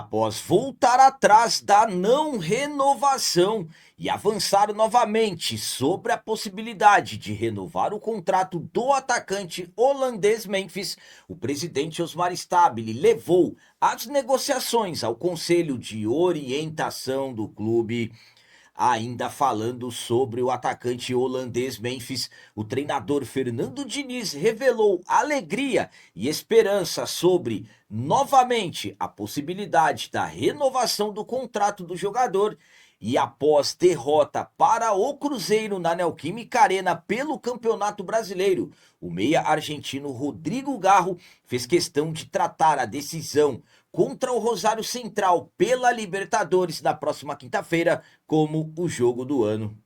Após voltar atrás da não renovação e avançar novamente sobre a possibilidade de renovar o contrato do atacante holandês Memphis, o presidente Osmar Stabile levou as negociações ao Conselho de Orientação do clube. Ainda falando sobre o atacante holandês Memphis, o treinador Fernando Diniz revelou alegria e esperança sobre, novamente, a possibilidade da renovação do contrato do jogador. E após derrota para o Cruzeiro na Neoquímica Arena pelo Campeonato Brasileiro, o meia argentino Rodrigo Garro fez questão de tratar a decisão contra o Rosário Central pela Libertadores na próxima quinta-feira como o jogo do ano.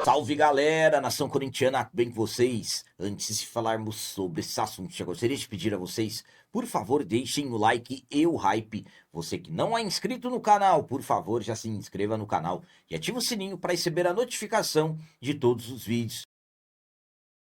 Salve galera, nação corintiana, tudo bem com vocês? Antes de falarmos sobre esse assunto, já gostaria de pedir a vocês, por favor, deixem o like e o hype. Você que não é inscrito no canal, por favor, já se inscreva no canal e ative o sininho para receber a notificação de todos os vídeos.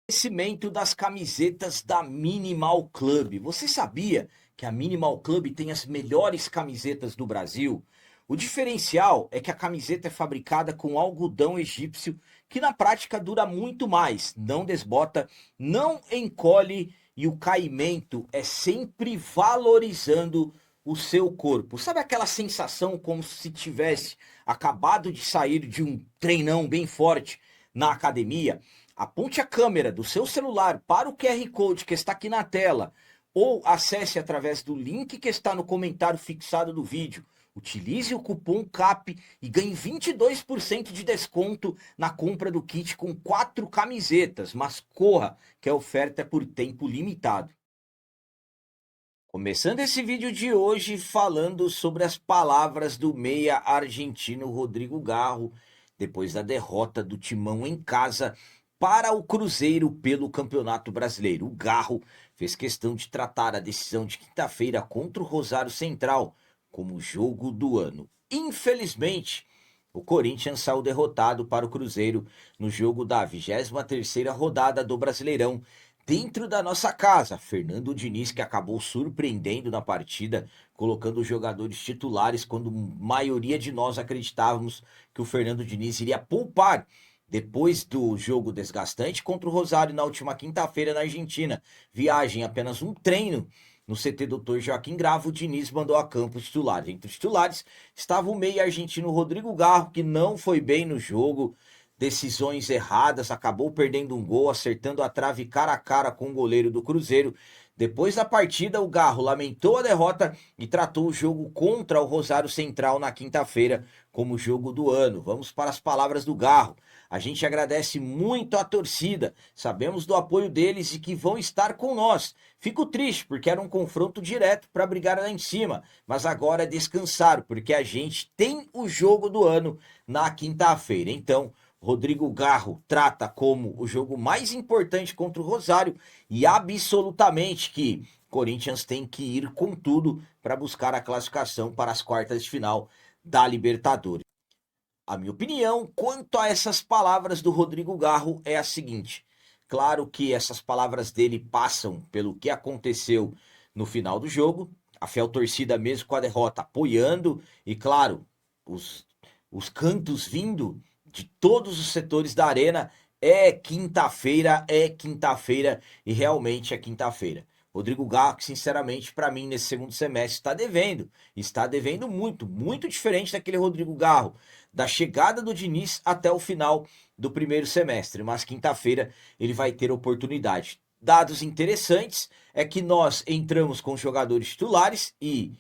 Oferecimento das camisetas da Minimal Club. Você sabia que a Minimal Club tem as melhores camisetas do Brasil? O diferencial é que a camiseta é fabricada com algodão egípcio, que na prática dura muito mais, não desbota, não encolhe e o caimento é sempre valorizando o seu corpo. Sabe aquela sensação como se tivesse acabado de sair de um treinão bem forte na academia? Aponte a câmera do seu celular para o QR Code que está aqui na tela ou acesse através do link que está no comentário fixado do vídeo. Utilize o cupom CAP e ganhe 22% de desconto na compra do kit com 4 camisetas, mas corra, que a oferta é por tempo limitado. Começando esse vídeo de hoje falando sobre as palavras do meia argentino Rodrigo Garro, depois da derrota do Timão em casa para o Cruzeiro pelo Campeonato Brasileiro. O Garro fez questão de tratar a decisão de quinta-feira contra o Rosário Central como jogo do ano. Infelizmente, o Corinthians saiu derrotado para o Cruzeiro no jogo da 23ª rodada do Brasileirão, dentro da nossa casa. Fernando Diniz, que acabou surpreendendo na partida, colocando os jogadores titulares, quando a maioria de nós acreditávamos que o Fernando Diniz iria poupar depois do jogo desgastante contra o Rosário na última quinta-feira na Argentina. Viagem, apenas um treino no CT Dr. Joaquim Gravo, o Diniz mandou a campo os titulares. Entre os titulares estava o meia argentino Rodrigo Garro, que não foi bem no jogo, decisões erradas, acabou perdendo um gol, acertando a trave cara a cara com o goleiro do Cruzeiro. Depois da partida, o Garro lamentou a derrota e tratou o jogo contra o Rosário Central na quinta-feira como jogo do ano. Vamos para as palavras do Garro. A gente agradece muito a torcida, sabemos do apoio deles e que vão estar com nós. Fico triste porque era um confronto direto para brigar lá em cima, mas agora é descansar porque a gente tem o jogo do ano na quinta-feira. Então, Rodrigo Garro trata como o jogo mais importante contra o Rosário e absolutamente que Corinthians tem que ir com tudo para buscar a classificação para as quartas de final da Libertadores. A minha opinião quanto a essas palavras do Rodrigo Garro é a seguinte: claro que essas palavras dele passam pelo que aconteceu no final do jogo, a fiel torcida mesmo com a derrota apoiando e claro, os, os cantos vindo de todos os setores da arena. É quinta-feira e realmente é quinta-feira. Rodrigo Garro, que sinceramente para mim nesse segundo semestre está devendo muito, muito diferente daquele Rodrigo Garro da chegada do Diniz até o final do primeiro semestre, mas quinta-feira ele vai ter oportunidade. Dados interessantes é que nós entramos com jogadores titulares e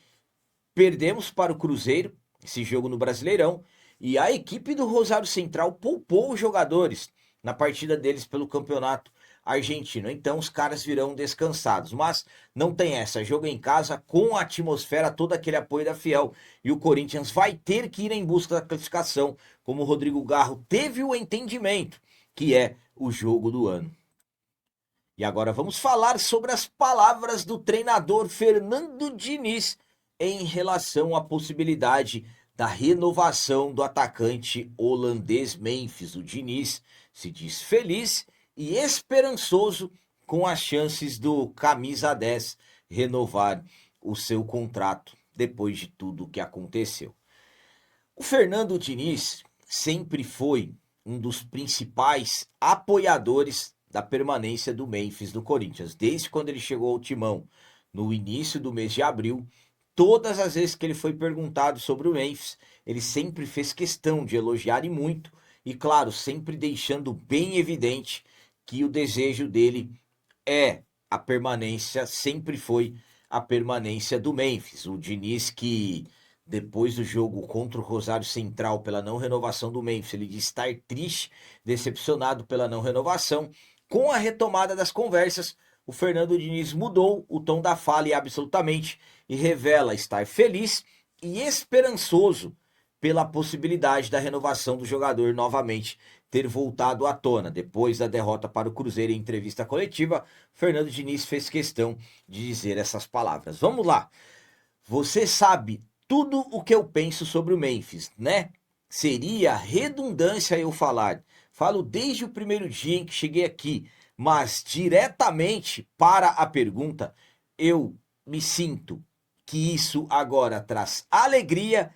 perdemos para o Cruzeiro, esse jogo no Brasileirão, e a equipe do Rosário Central poupou os jogadores na partida deles pelo campeonato argentino. Então os caras virão descansados, mas não tem essa. Jogo em casa com a atmosfera, todo aquele apoio da Fiel. E o Corinthians vai ter que ir em busca da classificação, como o Rodrigo Garro teve o entendimento, que é o jogo do ano. E agora vamos falar sobre as palavras do treinador Fernando Diniz em relação à possibilidade da renovação do atacante holandês Memphis. O Diniz se diz feliz e esperançoso com as chances do camisa 10 renovar o seu contrato depois de tudo o que aconteceu. O Fernando Diniz sempre foi um dos principais apoiadores da permanência do Memphis no Corinthians. Desde quando ele chegou ao timão, no início do mês de abril, todas as vezes que ele foi perguntado sobre o Memphis, ele sempre fez questão de elogiar e muito, e claro, sempre deixando bem evidente que o desejo dele é a permanência, sempre foi a permanência do Memphis. O Diniz que depois do jogo contra o Rosário Central pela não renovação do Memphis, ele diz estar triste, decepcionado pela não renovação. Com a retomada das conversas, o Fernando Diniz mudou o tom da fala e absolutamente e revela estar feliz e esperançoso pela possibilidade da renovação do jogador novamente ter voltado à tona. Depois da derrota para o Cruzeiro em entrevista coletiva, Fernando Diniz fez questão de dizer essas palavras. Vamos lá. Você sabe tudo o que eu penso sobre o Memphis, né? Seria redundância eu falar. Falo desde o primeiro dia em que cheguei aqui, mas diretamente para a pergunta, eu me sinto que isso agora traz alegria,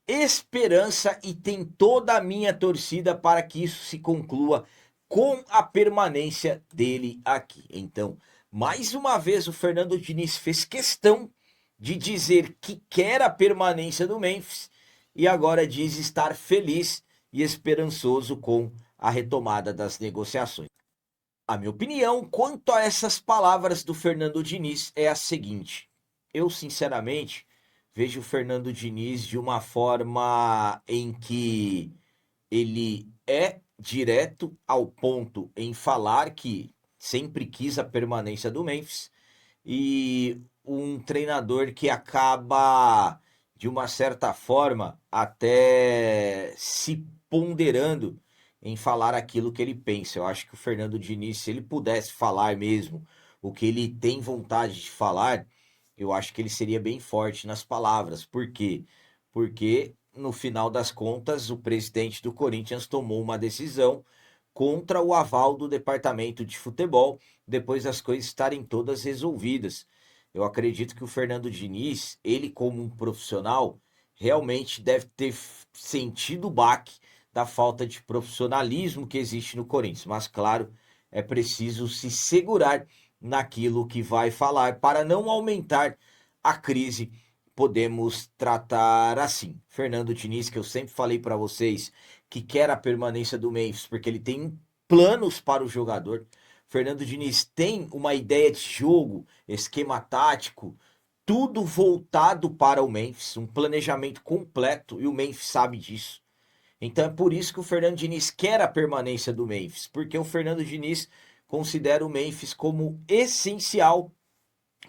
esperança e tem toda a minha torcida para que isso se conclua com a permanência dele aqui. Então, mais uma vez o Fernando Diniz fez questão de dizer que quer a permanência do Memphis e agora diz estar feliz e esperançoso com a retomada das negociações. A minha opinião quanto a essas palavras do Fernando Diniz é a seguinte: eu sinceramente vejo o Fernando Diniz de uma forma em que ele é direto ao ponto em falar que sempre quis a permanência do Memphis e um treinador que acaba, de uma certa forma, até se ponderando em falar aquilo que ele pensa. Eu acho que o Fernando Diniz, se ele pudesse falar mesmo o que ele tem vontade de falar, eu acho que ele seria bem forte nas palavras. Por quê? Porque, no final das contas, o presidente do Corinthians tomou uma decisão contra o aval do departamento de futebol, depois das coisas estarem todas resolvidas. Eu acredito que o Fernando Diniz, ele como um profissional, realmente deve ter sentido o baque da falta de profissionalismo que existe no Corinthians. Mas, claro, é preciso se segurar naquilo que vai falar para não aumentar a crise. Podemos tratar assim. Fernando Diniz, que eu sempre falei para vocês que quer a permanência do Memphis porque ele tem planos para o jogador. Fernando Diniz tem uma ideia de jogo, esquema tático, tudo voltado para o Memphis, um planejamento completo e o Memphis sabe disso. Então é por isso que o Fernando Diniz quer a permanência do Memphis, porque o Fernando Diniz considera o Memphis como essencial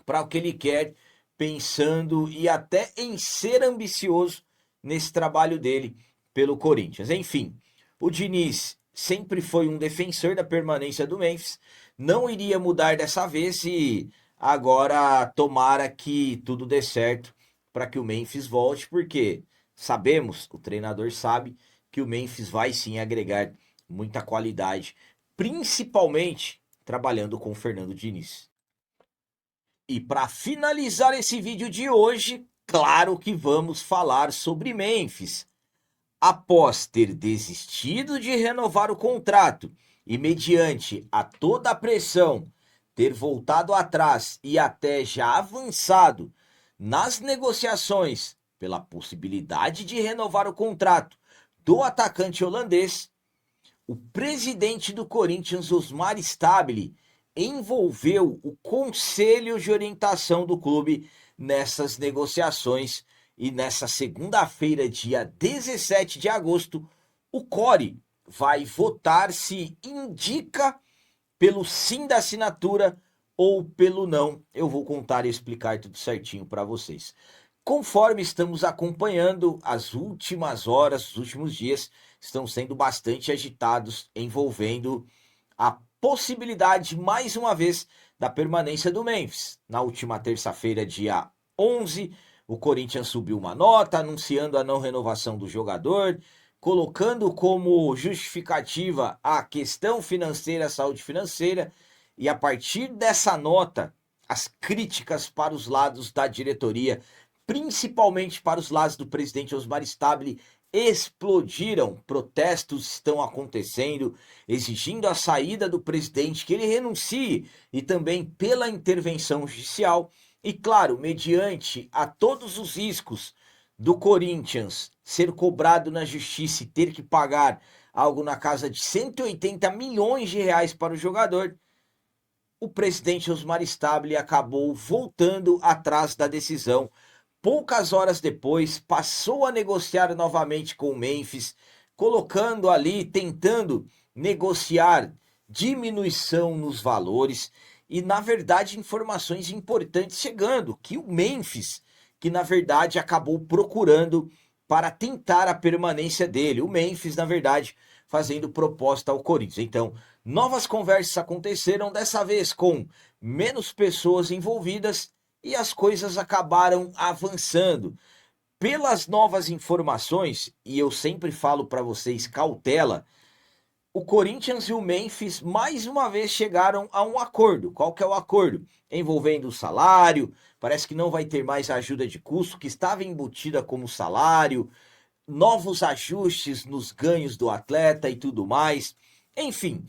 para o que ele quer, pensando e até em ser ambicioso nesse trabalho dele pelo Corinthians. Enfim, o Diniz sempre foi um defensor da permanência do Memphis, não iria mudar dessa vez e agora tomara que tudo dê certo para que o Memphis volte, porque sabemos, o treinador sabe que o Memphis vai sim agregar muita qualidade, principalmente trabalhando com o Fernando Diniz. E para finalizar esse vídeo de hoje, claro que vamos falar sobre Memphis. Após ter desistido de renovar o contrato e mediante a toda a pressão ter voltado atrás e até já avançado nas negociações pela possibilidade de renovar o contrato do atacante holandês, o presidente do Corinthians, Osmar Stabile, envolveu o conselho de orientação do clube nessas negociações e nessa segunda-feira, dia 17 de agosto, o CORE vai votar se indica pelo sim da assinatura ou pelo não. Eu vou contar e explicar tudo certinho para vocês. Conforme estamos acompanhando, as últimas horas, os últimos dias estão sendo bastante agitados, envolvendo a possibilidade, mais uma vez, da permanência do Memphis. Na última terça-feira, dia 11, o Corinthians subiu uma nota anunciando a não renovação do jogador, colocando como justificativa a questão financeira, a saúde financeira, e a partir dessa nota, as críticas para os lados da diretoria, principalmente para os lados do presidente Osmar Stabile, explodiram. Protestos estão acontecendo, exigindo a saída do presidente, que ele renuncie, e também pela intervenção judicial. E claro, mediante a todos os riscos do Corinthians ser cobrado na justiça e ter que pagar algo na casa de 180 milhões de reais para o jogador, o presidente Osmar Stabile acabou voltando atrás da decisão. Poucas horas depois, passou a negociar novamente com o Memphis, colocando ali, tentando negociar diminuição nos valores e, na verdade, informações importantes chegando, que o Memphis, que na verdade acabou procurando para tentar a permanência dele. O Memphis, na verdade, fazendo proposta ao Corinthians. Então, novas conversas aconteceram, dessa vez com menos pessoas envolvidas, e as coisas acabaram avançando. Pelas novas informações, e eu sempre falo para vocês, cautela, o Corinthians e o Memphis mais uma vez chegaram a um acordo. Qual que é o acordo? Envolvendo o salário, parece que não vai ter mais ajuda de custo, que estava embutida como salário, novos ajustes nos ganhos do atleta e tudo mais. Enfim,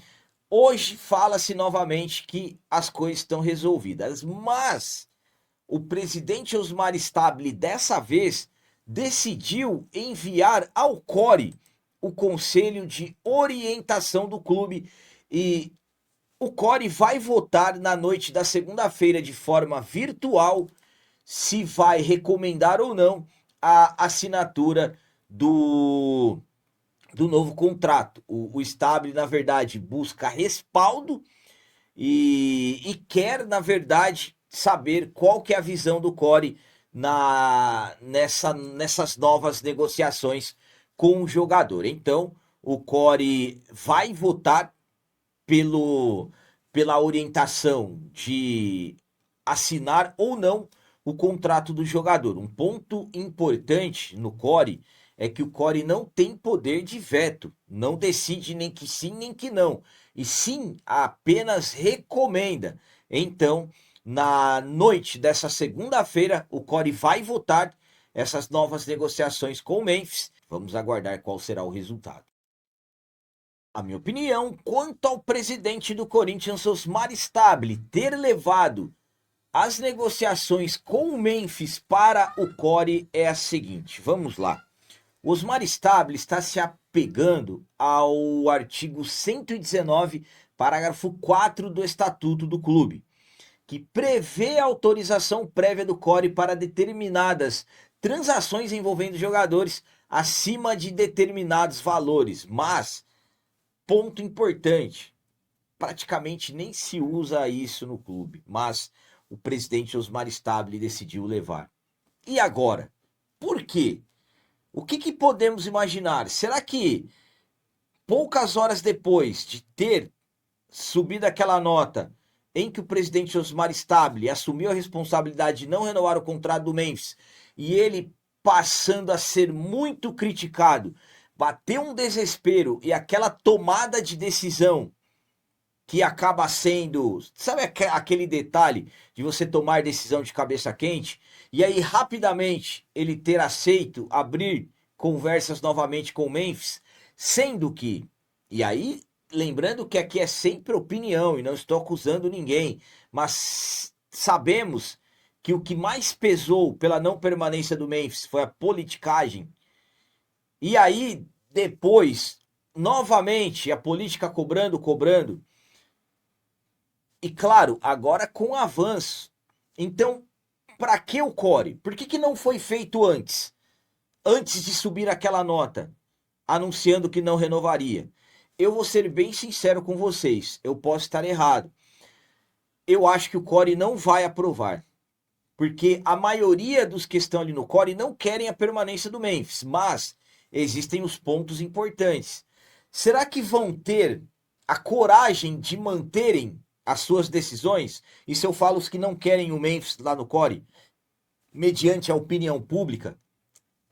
hoje fala-se novamente que as coisas estão resolvidas, mas o presidente Osmar Stabile dessa vez decidiu enviar ao CORE o conselho de orientação do clube, e o CORE vai votar na noite da segunda-feira de forma virtual se vai recomendar ou não a assinatura do novo contrato. O Stabile, na verdade, busca respaldo e quer, na verdade, saber qual que é a visão do CORE nessas novas negociações com o jogador. Então, o CORE vai votar pela orientação de assinar ou não o contrato do jogador. Um ponto importante no CORE é que o CORE não tem poder de veto, não decide nem que sim nem que não, e sim apenas recomenda. Então, na noite dessa segunda-feira, o CORE vai votar essas novas negociações com o Memphis. Vamos aguardar qual será o resultado. A minha opinião quanto ao presidente do Corinthians, Osmar Stabile, ter levado as negociações com o Memphis para o CORE é a seguinte. Vamos lá. O Osmar Stabile está se apegando ao artigo 119, parágrafo 4 do Estatuto do Clube, que prevê a autorização prévia do CORE para determinadas transações envolvendo jogadores acima de determinados valores. Mas, ponto importante, praticamente nem se usa isso no clube, mas o presidente Osmar Stabile decidiu levar. E agora? Por quê? O que podemos imaginar? Será que poucas horas depois de ter subido aquela nota em que o presidente Osmar Stabile assumiu a responsabilidade de não renovar o contrato do Memphis, e ele passando a ser muito criticado, bateu um desespero, e aquela tomada de decisão que acaba sendo, sabe aquele detalhe de você tomar decisão de cabeça quente, e aí rapidamente ele ter aceito abrir conversas novamente com o Memphis, sendo que, e aí lembrando que aqui é sempre opinião e não estou acusando ninguém, mas sabemos que o que mais pesou pela não permanência do Memphis foi a politicagem, e aí depois, novamente, a política cobrando, e claro, agora com avanço. Então, para que o CORE? Por que não foi feito antes? Antes de subir aquela nota, anunciando que não renovaria. Eu vou ser bem sincero com vocês, eu posso estar errado. Eu acho que o CORE não vai aprovar, porque a maioria dos que estão ali no CORE não querem a permanência do Memphis, mas existem os pontos importantes. Será que vão ter a coragem de manterem as suas decisões? E se eu falo os que não querem o Memphis lá no CORE? mediante a opinião pública?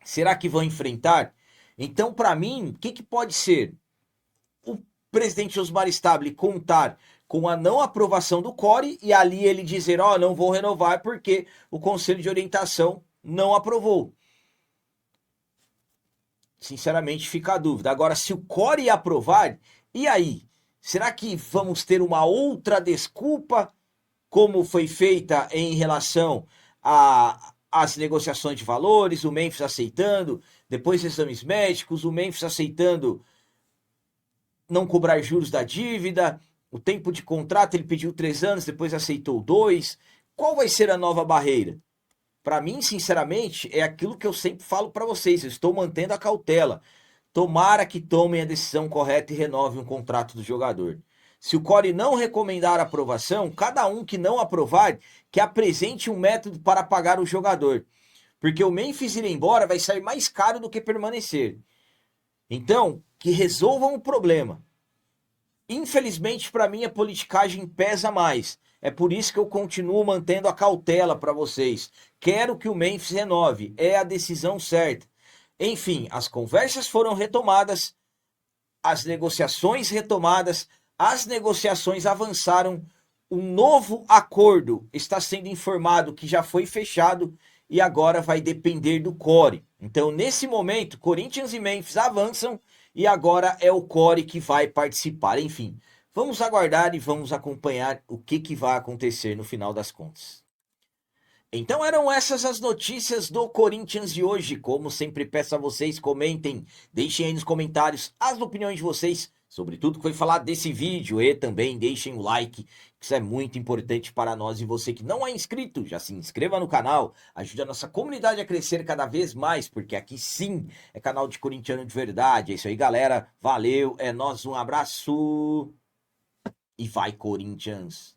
Será que vão enfrentar? Então, para mim, o que pode ser? O presidente Osmar Stabile contar com a não aprovação do CORE e ali ele dizer, ó, não vou renovar porque o Conselho de Orientação não aprovou. Sinceramente, fica a dúvida. Agora, se o CORE aprovar, e aí? Será que vamos ter uma outra desculpa, como foi feita em relação às negociações de valores, o Memphis aceitando, depois exames médicos, o Memphis aceitando não cobrar juros da dívida, o tempo de contrato ele pediu 3 anos, depois aceitou 2. Qual vai ser a nova barreira? Para mim, sinceramente, é aquilo que eu sempre falo para vocês, eu estou mantendo a cautela. Tomara que tomem a decisão correta e renovem o contrato do jogador. Se o CORE não recomendar a aprovação, cada um que não aprovar, que apresente um método para pagar o jogador. Porque o Memphis ir embora vai sair mais caro do que permanecer. Então, que resolvam o problema. Infelizmente, para mim, a politicagem pesa mais. É por isso que eu continuo mantendo a cautela para vocês. Quero que o Memphis renove. É a decisão certa. Enfim, as conversas foram retomadas, as negociações retomadas, as negociações avançaram. Um novo acordo está sendo informado que já foi fechado e agora vai depender do CORE. Então, nesse momento, Corinthians e Memphis avançam e agora é o CORE que vai participar. Enfim, vamos aguardar e vamos acompanhar o que vai acontecer no final das contas. Então eram essas as notícias do Corinthians de hoje. Como sempre peço a vocês, comentem, deixem aí nos comentários as opiniões de vocês sobre tudo que foi falado desse vídeo e também deixem o like, que isso é muito importante para nós. E você que não é inscrito, já se inscreva no canal, ajude a nossa comunidade a crescer cada vez mais, porque aqui sim é canal de corintiano de verdade. É isso aí, galera. Valeu, é nóis, um abraço e vai Corinthians!